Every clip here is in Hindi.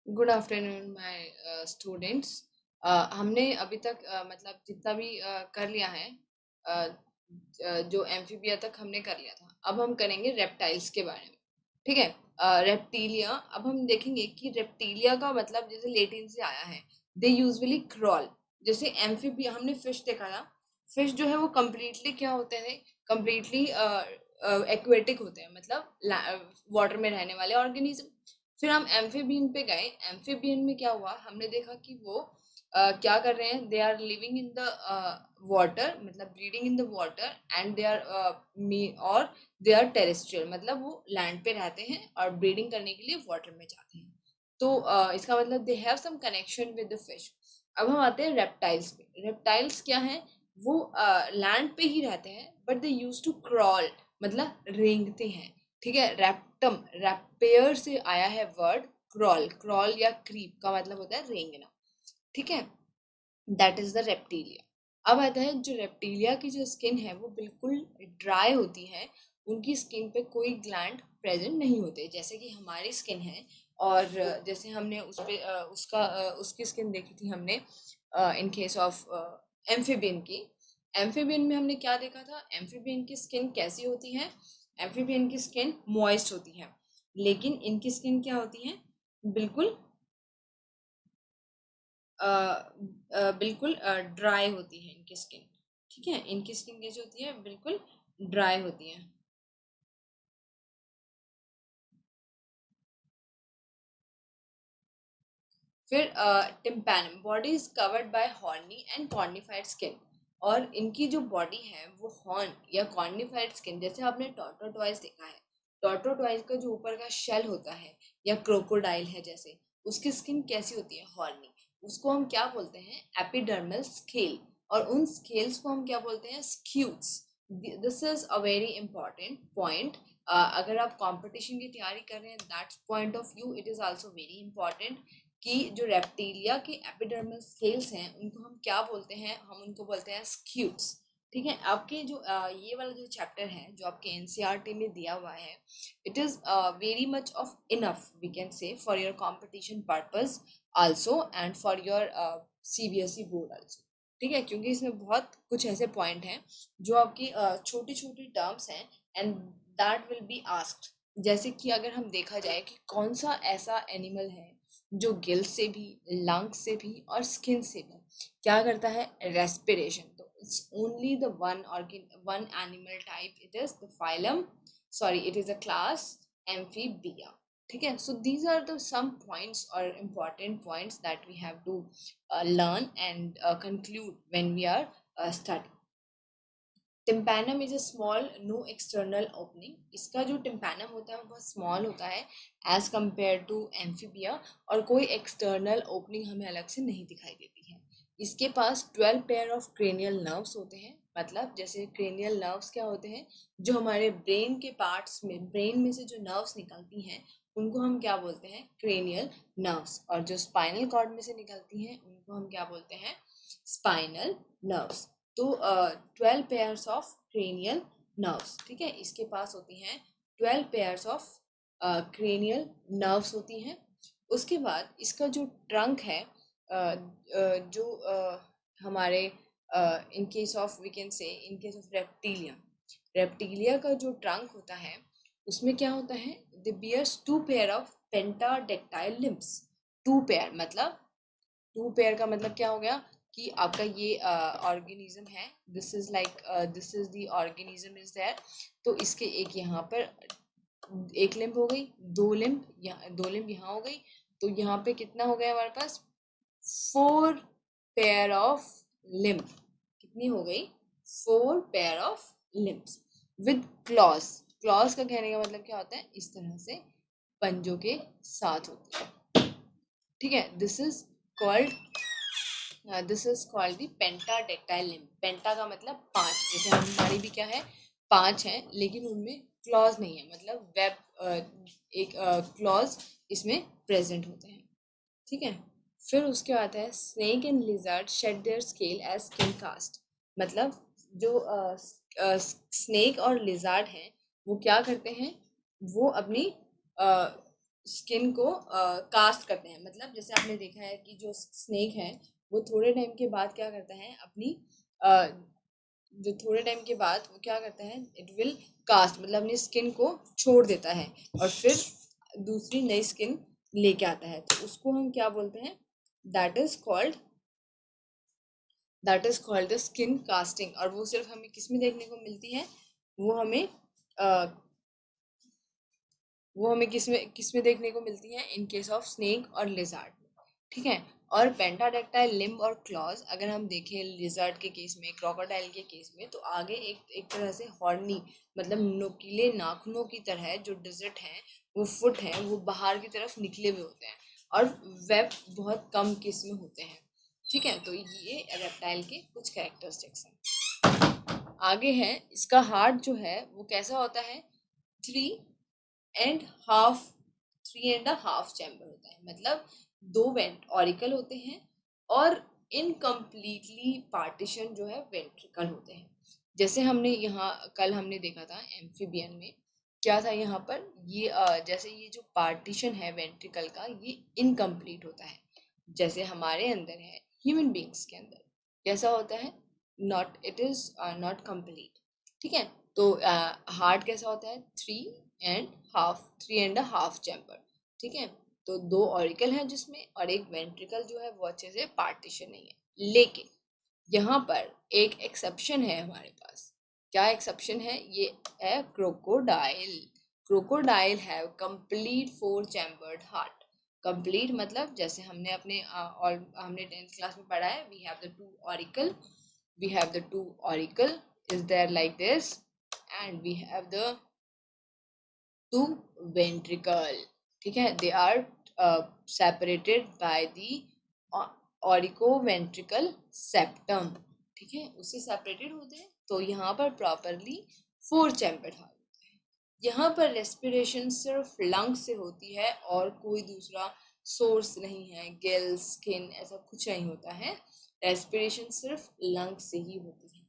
Good afternoon my students. हमने अभी तक मतलब जितना भी कर लिया है, जो एम्फीबिया तक हमने कर लिया था। अब हम करेंगे रेप्टाइल्स के बारे में। ठीक है। रेप्टीलिया, अब हम देखेंगे कि रेप्टीलिया का मतलब जैसे लेटिन से आया है। They usually crawl. जैसे एम्फीबिया हमने फिश देखा था। फिश जो है वो कम्प्लीटली क्या होते हैं, कम्प्लीटली एक्वेटिक होते हैं, मतलब वाटर में रहने वाले ऑर्गेनिज्म। फिर हम एम्फीबियन पे गए। एम्फीबियन में क्या हुआ, हमने देखा कि वो क्या कर रहे हैं। They are living in the water, मतलब breeding in the water, and they are मी और दे आर टेरेस्ट्रियल, मतलब वो लैंड पे रहते हैं और ब्रीडिंग करने के लिए वाटर में जाते हैं। तो इसका मतलब they have some connection with the fish. अब हम आते हैं रेप्टाइल्स पे। रेप्टाइल्स क्या है, वो लैंड पे ही रहते हैं, but they use to crawl, मतलब रेंगते हैं। ठीक है। रैप्टम, रैपेयर से आया है वर्ड क्रॉल। क्रॉल या क्रीप का मतलब होता है रेंगना। ठीक है। That is the Reptilia. अब आता है जो रेप्टीलिया की जो स्किन है वो बिल्कुल ड्राई होती है। उनकी स्किन पे कोई ग्लैंड प्रेजेंट नहीं होते, जैसे कि हमारी स्किन है। और जैसे हमने उस पे उसकी स्किन देखी थी हमने इन केस ऑफ एम्फीबियन की। एम्फीबियन में हमने क्या देखा था, एम्फीबियन की स्किन कैसी होती है। एम्फीबियन की स्किन मॉइस्ट होती है, लेकिन इनकी स्किन क्या होती है, बिल्कुल बिल्कुल ड्राई होती है इनकी स्किन। ठीक है। इनकी स्किन कैसी होती है, बिल्कुल ड्राई होती है। फिर tympanum, body is covered by horny and cornified skin. और इनकी जो बॉडी है वो हॉर्न या कॉर्निफाइड स्किन, जैसे आपने टॉर्टोटॉइस देखा है। टॉर्टोटॉइस का जो ऊपर का शेल होता है, या क्रोकोडाइल है जैसे, उसकी स्किन कैसी होती है, हॉर्नी। उसको हम क्या बोलते हैं, एपिडर्मल स्केल। और उन स्केल्स को हम क्या बोलते हैं, scutes. This is a very important point. अगर आप कंपटीशन की तैयारी कर रहे हैं, that's point of view, it is also very important कि जो रेप्टीलिया के एपिडर्मल स्केल्स हैं उनको हम क्या बोलते हैं, हम उनको बोलते हैं स्क्यूट्स। ठीक है। आपके जो ये वाला जो चैप्टर है जो आपके एनसीईआरटी में दिया हुआ है, it is very much of enough, we can say, for your competition purpose also, and for your CBSE board also. ठीक है, क्योंकि इसमें बहुत कुछ ऐसे पॉइंट हैं जो आपकी छोटी छोटी टर्म्स हैं, and that will be asked. जैसे कि अगर हम देखा जाए कि कौन सा ऐसा एनिमल है जो गिल से भी, लंग से भी और स्किन से भी क्या करता है, रेस्पिरेशन। तो it's only the one animal type, it is the phylum, sorry it is a class, amphibia. ठीक है। So these are the some points और important points that we have to learn and conclude when we are studying. Tympanum is a small, no external opening. इसका जो टिम्पैनम होता है वो बहुत स्मॉल होता है एज कम्पेयर टू एम्फीबिया, और कोई एक्सटर्नल ओपनिंग हमें अलग से नहीं दिखाई देती है। इसके पास 12 पेयर ऑफ क्रेनियल नर्व्स होते हैं। मतलब जैसे क्रेनियल नर्व्स क्या होते हैं, जो हमारे ब्रेन के पार्ट्स में, ब्रेन में से जो नर्व्स निकलती हैं उनको हम क्या बोलते हैं, क्रेनियल नर्व्स। और जो स्पाइनल कॉर्ड में से निकलती हैं उनको हम क्या बोलते हैं, स्पाइनल नर्व्स। तो 12 पेयर्स ऑफ क्रेनियल नर्व्स। ठीक है। इसके पास होती हैं 12 पेयर्स ऑफ क्रेनियल नर्व्स होती हैं। उसके बाद इसका जो ट्रंक है, जो हमारे in case of, we can say, in case of reptilia, reptilia का जो ट्रंक होता है उसमें क्या होता है, the bears 2 pair of pentadactyl limbs. 2 pair मतलब, 2 पेयर का मतलब क्या हो गया कि आपका ये ऑर्गेनिज्म है, this is like, this is the organism is there. तो इसके एक यहाँ पर एक लिम्ब हो गई, 2 लिम्ब यहाँ, 2 लिम्ब यहाँ हो गई। तो यहाँ पे कितना हो गया हमारे पास, 4 पेयर ऑफ लिम्ब। कितनी हो गई, 4 pair of limbs with clause. Clause का कहने का मतलब क्या होता है, इस तरह से पंजों के साथ होती है। ठीक है। This is called the pentadactyl limb. Penta का मतलब 5, जैसे हमारी भी क्या है, 5 है, लेकिन उनमें क्लॉज नहीं है, मतलब वेब, एक क्लॉज इसमें प्रेजेंट होते हैं। ठीक है। फिर उसके बाद है snake and lizard shed their scale as skin cast. मतलब जो स्नेक और लिजर्ड हैं वो क्या करते हैं, वो अपनी स्किन को कास्ट करते हैं। मतलब जैसे आपने देखा है कि जो स्नेक है वो थोड़े टाइम के बाद क्या करता है, अपनी जो थोड़े टाइम के बाद वो क्या करता है, इट विल कास्ट, मतलब अपनी स्किन को छोड़ देता है और फिर दूसरी नई स्किन लेके आता है। तो उसको हम क्या बोलते हैं, that is called the skin casting. और वो सिर्फ हमें किस में देखने को मिलती है, वो हमें किस में देखने को मिलती है, इन केस ऑफ स्नेक और लिजार्ड, ठीक है। और पेंटाडेक्टाइल लिम्ब और क्लॉज अगर हम देखें लिजर्ड के केस में, क्रोकोडाइल के केस में, तो आगे एक तरह से हॉर्नी, मतलब नुकीले नाखूनों की तरह जो डिजिट हैं, वो फुट हैं, वो बाहर की तरफ निकले हुए होते हैं और वेब बहुत कम केस में होते हैं, ठीक है। तो ये रेप्टाइल के कुछ कैरेक्टरिस्टिक्स हैं। आगे है इसका हार्ट जो है वो कैसा होता है, three and half three and half chamber होता है। मतलब दो वेंट ऑरिकल होते हैं और इनकम्प्लीटली पार्टीशन जो है वेंट्रिकल होते हैं। जैसे हमने यहाँ कल हमने देखा था एम्फीबियन में, क्या था यहाँ पर, ये जैसे ये जो पार्टीशन है वेंट्रिकल का, ये इनकम्प्लीट होता है। जैसे हमारे अंदर है, ह्यूमन बींग्स के अंदर कैसा होता है, not it is not complete, ठीक है। तो हार्ट कैसा होता है, थ्री एंड हाफ चैम्बर, ठीक है। तो दो ऑरिकल हैं जिसमें, और एक वेंट्रिकल जो है वो अच्छे से पार्टीशन नहीं है। लेकिन यहाँ पर एक एक्सेप्शन है हमारे पास। क्या एक्सेप्शन है, ये है crocodile. Crocodile have complete four chambered heart. Complete मतलब जैसे हमने अपने और हमने 10th क्लास में पढ़ा है, we have the two auricle is there like this, and we have the two ventricle, ठीक है। They are separated by the auriculoventricular septum, ठीक है, उससे सेपरेटेड होते हैं। तो यहाँ पर प्रॉपरली फोर चैम्बर्ड हार्ट होते हैं। यहाँ पर रेस्पिरेशन सिर्फ लंग से होती है और कोई दूसरा सोर्स नहीं है, गिल स्किन ऐसा कुछ नहीं होता है। रेस्पिरेशन सिर्फ लंग से ही होती है।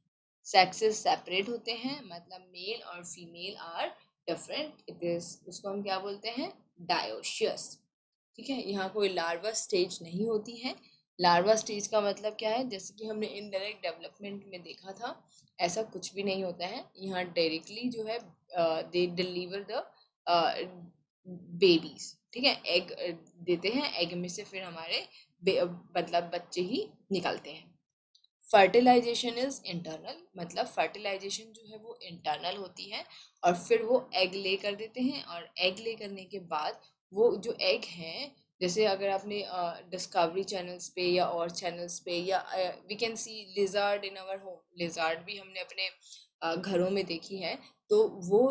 सेक्सेस सेपरेट होते हैं, मतलब मेल और female are different, it is, उसको हम क्या बोलते हैं, डायोशियस, ठीक है। यहाँ कोई लार्वा स्टेज नहीं होती है। लार्वा स्टेज का मतलब क्या है, जैसे कि हमने इनडायरेक्ट डेवलपमेंट में देखा था, ऐसा कुछ भी नहीं होता है। यहाँ डायरेक्टली जो है दे डिलीवर द बेबीज, ठीक है, एग देते हैं, एग में से फिर हमारे मतलब बच्चे ही निकलते हैं। फर्टिलाइजेशन इज इंटरनल, मतलब फर्टिलाइजेशन जो है वो इंटरनल होती है और फिर वो एग ले कर देते हैं, और एग ले करने के बाद वो जो एग हैं, जैसे अगर आपने डिस्कवरी चैनल्स पे या और चैनल्स पे, या we can see lizard in our home, lizard भी हमने अपने घरों में देखी है। तो वो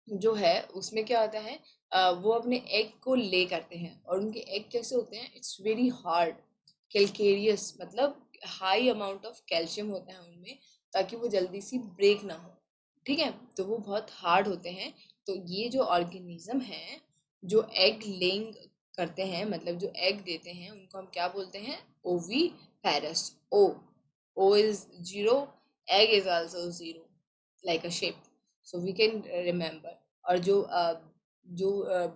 जो है उसमें क्या होता है, वो अपने एग को ले करते हैं, और उनके एग कैसे होते हैं, इट्स वेरी हार्ड, कैल्केरियस, मतलब हाई अमाउंट ऑफ कैल्शियम होता है उनमें, ताकि वो जल्दी सी ब्रेक ना हो, ठीक है। तो वो बहुत हार्ड होते हैं। तो ये जो ऑर्गेनिज्म है जो एग लेइंग करते हैं, मतलब जो एग देते हैं, उनको हम क्या बोलते हैं, oviparous. O is zero, egg is also zero, like a shape, so we can remember. और जो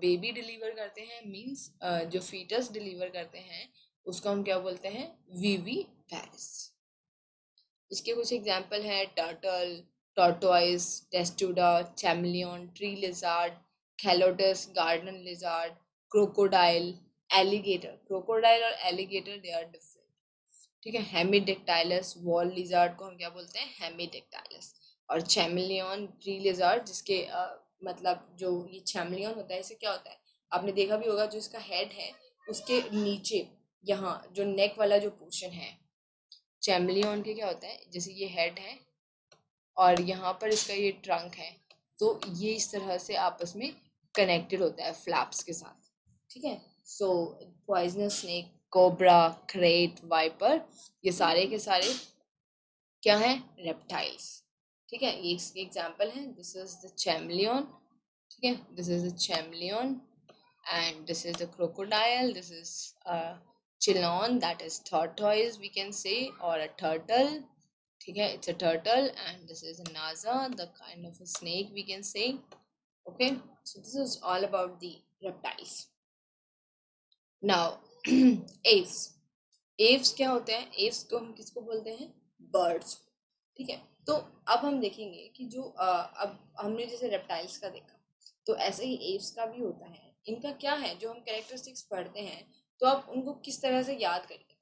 बेबी डिलीवर करते हैं, मींस जो फीटस डिलीवर करते हैं, उसको हम क्या बोलते हैं, वीवी पैरिस। इसके कुछ एग्जाम्पल हैं, turtle, tortoise, testudo, chameleon, tree lizard, calotes, garden lizard, crocodile, alligator. Crocodile और एलिगेटर दे आर डिफरेंट, ठीक है। हेमिडेक्टाइलस, वॉल लिजार्ड को हम क्या बोलते हैं, हेमिडेक्टाइलस। और चैमलियन, ट्री लिजार्ड, जिसके मतलब जो ये चैमलियन होता है, इससे क्या होता है, आपने देखा भी होगा, जो इसका हेड है उसके नीचे, यहाँ जो नेक वाला जो पोर्शन है, चैमलियन के क्या होता है, जैसे ये हेड है और यहाँ पर इसका ये ट्रंक है, तो ये इस तरह से आपस में कनेक्टेड होता है फ्लैप्स के साथ, ठीक है। So poisonous snake, cobra, krait, viper, ये सारे के सारे क्या है, रेप्टाइल्स, ठीक है। ये इसके एग्जाम्पल है, दिस इज द चैमलियन, ठीक है, this is the chameleon, and this is the crocodile, this is a chilon, that is tortoise we can say, or a turtle, ठीक है, it's a turtle, and this is a naza, the kind of a snake we can say, okay। So this is all about the reptiles. Now Aves. Aves क्या होते हैं? एव्स को हम किसको बोलते हैं? बर्ड्स। ठीक है, तो अब हम देखेंगे कि जो अब हमने जैसे रेप्टाइल्स का देखा, तो ऐसे ही एव्स का भी होता है। इनका क्या है, जो हम कैरेक्टरिस्टिक्स पढ़ते हैं तो आप उनको किस तरह से याद करिए।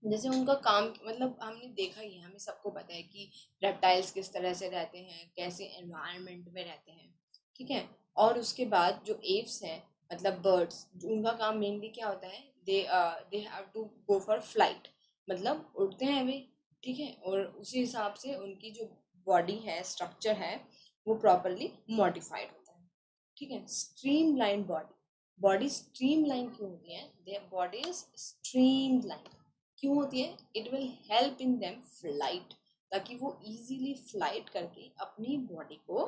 जैसे उनका काम, मतलब हमने देखा ही है, हमें सबको पता है कि रेप्टाइल्स किस तरह से रहते हैं, कैसे एनवायरनमेंट में रहते हैं। ठीक है, और उसके बाद जो एव्स हैं, मतलब बर्ड्स, उनका काम मेनली क्या होता है? They have to go for flight, मतलब उड़ते हैं वे। ठीक है, और उसी हिसाब से उनकी जो बॉडी है, स्ट्रक्चर है, वो प्रॉपरली मॉडिफाइड होता है। ठीक है, स्ट्रीमलाइन बॉडी। बॉडी स्ट्रीमलाइन क्यों होती है? देयर बॉडी इज स्ट्रीमलाइन क्यों होती है? It will help in them flight, ताकि वो इजीली फ्लाइट करके अपनी बॉडी को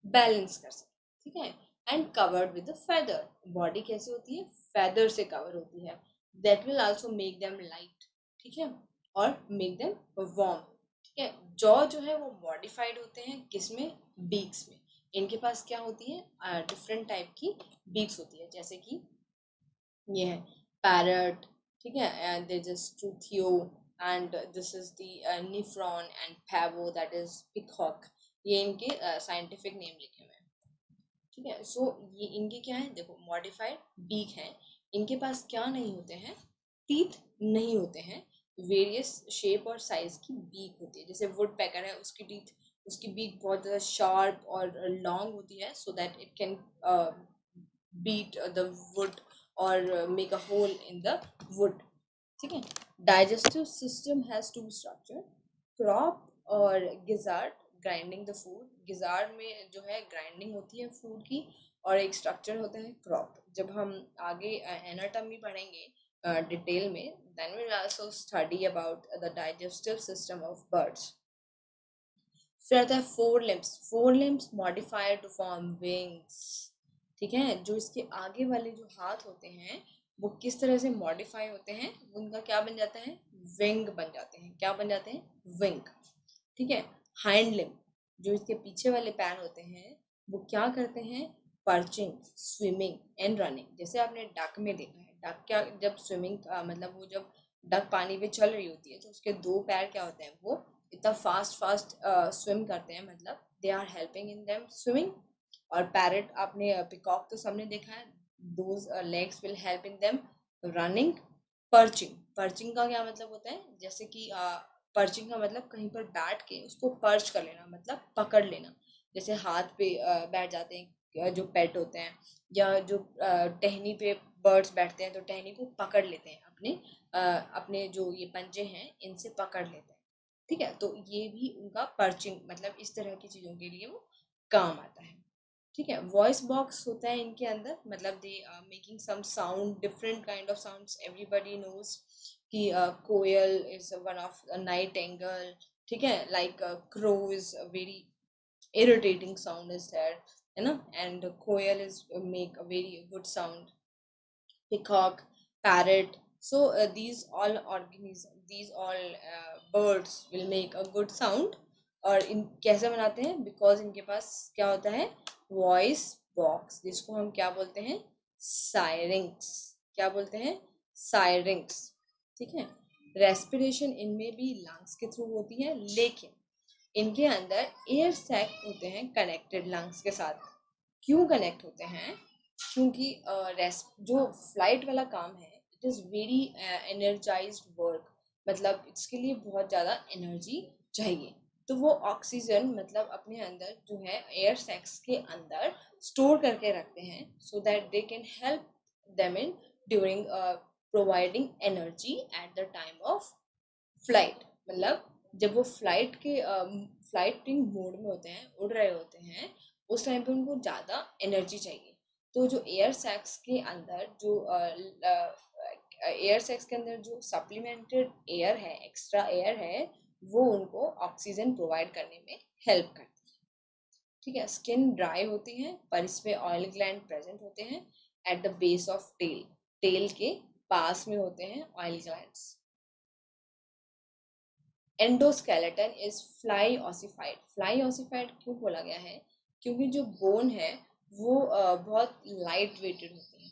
बैलेंस कर सके। ठीक है, and covered with feather. Body कैसे होती है? फेदर से कवर होती है। That will also make them light. ठीक है, और मेक देम वार्म। ठीक है, जॉ जो है वो मॉडिफाइड होते हैं किसमें? बीक्स में। इनके पास क्या होती है? डिफरेंट टाइप की बीक्स होती है, जैसे कि ये है पैरट। ठीक है, and this is Struthio, and this is the Neophron and Pavo, that is peacock. ये इनके साइंटिफिक नेम लिखे हुए हैं। ठीक है, सो ये इनके क्या है? देखो, मॉडिफाइड बीक है। इनके पास क्या नहीं होते हैं? टीथ नहीं होते हैं। वेरियस शेप और साइज की बीक होती है। जैसे वुड पैकर है, उसकी टीथ, उसकी बीक बहुत ज़्यादा शार्प और लॉन्ग होती है, so that it can beat the wood or make a hole in the wood. ठीक है, digestive system has two structure, crop और gizzard, grinding the food. gizzard में जो है grinding होती है food की, और एक structure होता है crop. जब हम आगे anatomy पढ़ेंगे डिटेल में, then we will also study about the digestive system of birds. फिर आता है four limbs. Four limbs modified to form wings. ठीक है, जो इसके आगे वाले जो हाथ होते हैं वो किस तरह से मॉडिफाई होते हैं? उनका क्या बन जाता है? विंग बन जाते हैं. क्या बन जाते हैं? विंग. ठीक है, हाइंड लिम्ब, जो इसके पीछे वाले पैर होते हैं, वो क्या करते हैं? Perching, swimming and running. जैसे आपने डक में देखा है, डक क्या, जब स्विमिंग मतलब वो जब डक पानी में चल रही होती है तो उसके दो पैर क्या होते हैं? वो इतना फास्ट फास्ट स्विम करते हैं, मतलब they are helping in them swimming. और पैरट, आपने पिकॉक तो सबने देखा है, those legs will help in them running. Perching, perching का क्या मतलब होता है? जैसे कि पर्चिंग का मतलब कहीं पर बैठ के उसको पर्च कर लेना, मतलब पकड़ लेना. जैसे हाथ पे बैठ जाते हैं जो पेट होते हैं, या जो टहनी पे बर्ड्स बैठते हैं तो टहनी को पकड़ लेते हैं, अपने जो ये पंजे हैं इनसे पकड़ लेते हैं. ठीक है, तो ये भी उनका पर्चिंग, मतलब इस तरह की चीज़ों के लिए वो काम आता है. ठीक है, वॉइस बॉक्स होता है इनके अंदर, मतलब they making some sound, different kind of sounds. Everybody knows कि koel is one of nightingale. ठीक है, like crow is very irritating sound is there, है ना, and coil is make a very good sound. Peacock, parrot. So these all birds will make a good sound. और इन कैसे बनाते हैं? बिकॉज इनके पास क्या होता है? वॉइस बॉक्स, जिसको हम क्या बोलते हैं? सायरिंग्स. क्या बोलते हैं? सायरिंग्स. ठीक है, रेस्पिरेशन इनमें भी लंग्स के थ्रू होती है, लेकिन इनके अंदर एयर सैक होते हैं कनेक्टेड लंग्स के साथ. क्यों कनेक्ट होते हैं? क्योंकि जो फ्लाइट वाला काम है, it is very energised work. मतलब इसके लिए बहुत ज़्यादा एनर्जी चाहिए. तो वो ऑक्सीजन, मतलब अपने अंदर जो है एयर सैक्स के अंदर स्टोर करके रखते हैं, so that they can help them in during providing energy at the time of flight. मतलब जब वो फ्लाइटिंग मोड में होते हैं, उड़ रहे होते हैं, उस टाइम पे उनको ज़्यादा एनर्जी चाहिए. तो जो एयर सैक्स के अंदर जो सप्लीमेंटेड एयर है, एक्स्ट्रा एयर है, वो उनको ऑक्सीजन प्रोवाइड करने में हेल्प करती है. ठीक है, स्किन ड्राई होती है, पर इसमें ऑयल ग्लैंड प्रेजेंट होते हैं at the base of tail. Tail के पास में होते हैं oil glands. Endoskeleton is fully ossified. Fully ossified क्यों बोला गया है? क्योंकि जो बोन है वो बहुत लाइट वेटेड होते हैं,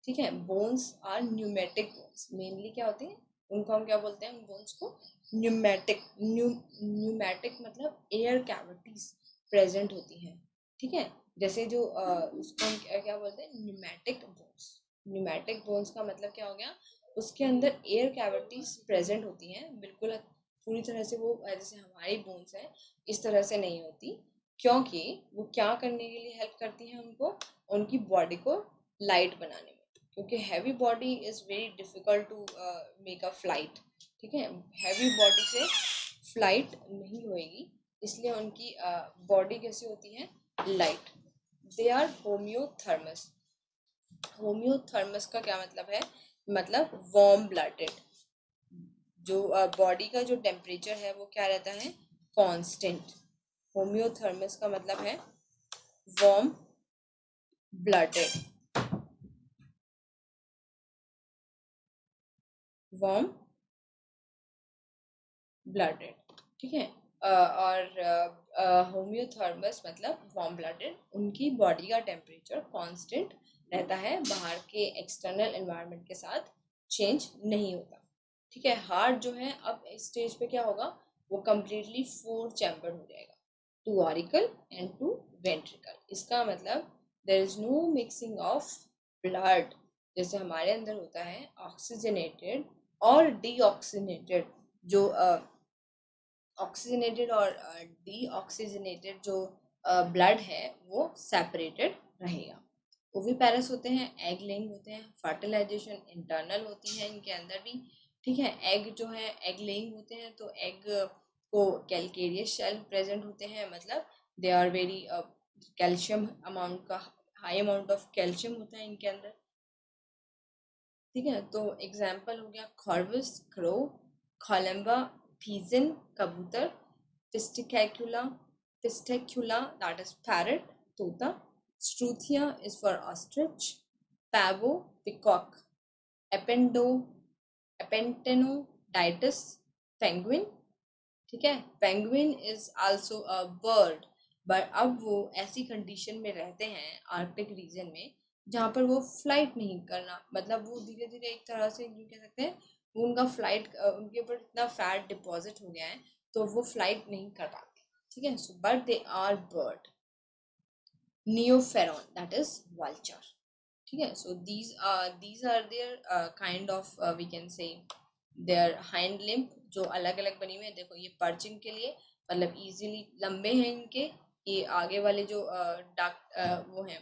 ठीक है। Bones are pneumatic bones, mainly क्या होते हैं उनको हम क्या बोलते हैं, उन बोन्स को न्यूमेटिक, न्यूमेटिक मतलब एयर कैविटीज प्रेजेंट होती हैं, ठीक है। जैसे जो उसको हम क्या बोलते हैं, न्यूमेटिक बोन्स। न्यूमेटिक बोन्स का मतलब क्या हो गया, उसके अंदर एयर कैविटीज प्रेजेंट होती हैं, बिल्कुल पूरी तरह से वो जैसे हमारी बोन्स है इस तरह से नहीं होती, क्योंकि वो क्या करने के लिए हेल्प करती हैं उनको, उनकी बॉडी को लाइट बनाने में, क्योंकि heavy body is very difficult to make a flight, ठीक है। हैवी बॉडी से फ्लाइट नहीं होएगी, इसलिए उनकी बॉडी कैसी होती है, light. They are homeothermous. Homeothermous का क्या मतलब है, मतलब वार्म ब्लडेड। जो बॉडी का जो टेम्परेचर है वो क्या रहता है, कांस्टेंट। होम्योथर्मस का मतलब है वार्म ब्लडेड, वार्म ब्लडेड, ठीक है। और होम्योथर्मस मतलब वार्म ब्लडेड, उनकी बॉडी का टेम्परेचर कांस्टेंट रहता है, बाहर के एक्सटर्नल एनवायरनमेंट के साथ चेंज नहीं होता, ठीक है। हार्ट जो है अब इस स्टेज पे क्या होगा, वो कम्प्लीटली 4 चैम्बर्ड हो जाएगा, 2 ऑरिकल एंड 2 वेंट्रिकल। इसका मतलब there is no mixing of blood, जैसे हमारे अंदर होता है ऑक्सीजनेटेड और डीऑक्सीजनेटेड, जो ऑक्सीजनेटेड और डीऑक्सीजनेटेड जो ब्लड है वो सेपरेटेड रहेगा। ओविपेरस होते हैं, एग लेइंग होते हैं, फर्टिलाइजेशन इंटरनल होती है इनके अंदर भी, ठीक है। एग जो है एग लेइंग होते हैं, तो एग को कैलकेरियस शेल प्रेजेंट होते हैं, मतलब they are very calcium amount का, हाई अमाउंट ऑफ कैल्शियम होता है इनके अंदर, ठीक है। तो एग्जाम्पल हो गया खॉर्वस क्रो, कोलंबा पीजन कबूतर, Psittacula Psittacula that is parrot तोता, Struthio is for ostrich, Pavo peacock, Aptenodytes Aptenodytes penguin, ठीक है। Penguin is also a bird, but अब वो ऐसी कंडीशन में रहते हैं आर्कटिक रीजन में जहाँ पर वो फ्लाइट नहीं करना, मतलब वो धीरे धीरे एक तरह से यूँ कह सकते हैं वो उनका फ्लाइट, उनके ऊपर इतना फैट डिपॉजिट हो गया है तो वो फ्लाइट नहीं कर पाते, ठीक है। So but they are bird. Neophron that is vulture, ठीक है। सो these are their kind of we can say their hind limb, जो अलग अलग बनी हुई है। देखो ये पर्चिंग के लिए मतलब इजीली लंबे हैं इनके, ये आगे वाले जो वो हैं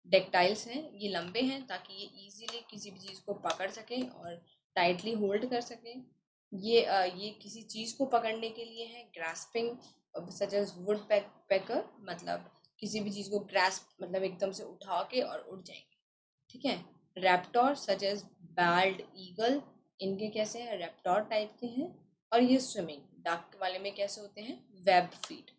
डेक्टाइल्स हैं ये लंबे हैं ताकि ये इजीली किसी भी चीज़ को पकड़ सकें और टाइटली होल्ड कर सकें। ये किसी चीज़ को पकड़ने के लिए है, ग्रास्पिंग सच एज वुड पैकर, मतलब किसी भी चीज़ को ग्रास्प मतलब एकदम से उठा के और उड़ जाएंगे, ठीक है। रैप्टोर सच एज बैल्ड ईगल, इनके कैसे हैं, रैप्टोर टाइप के हैं। और ये स्विमिंग डक वाले में कैसे होते हैं, वेब फीट,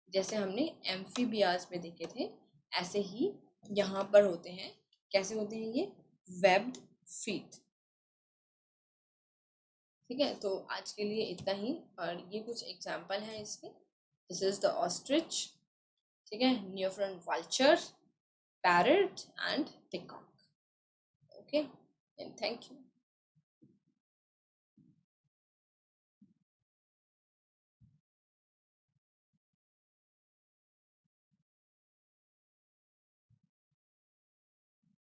जैसे हमने एम्फीबियाज में देखे थे ऐसे ही यहाँ पर होते हैं। कैसे होते हैं ये, वेब्ड फीट, ठीक है। तो आज के लिए इतना ही, और ये कुछ एग्जाम्पल हैं इसके। दिस इज द ऑस्ट्रिच, ठीक है, Neophron vulture, parrot and peacock, okay, and thank you.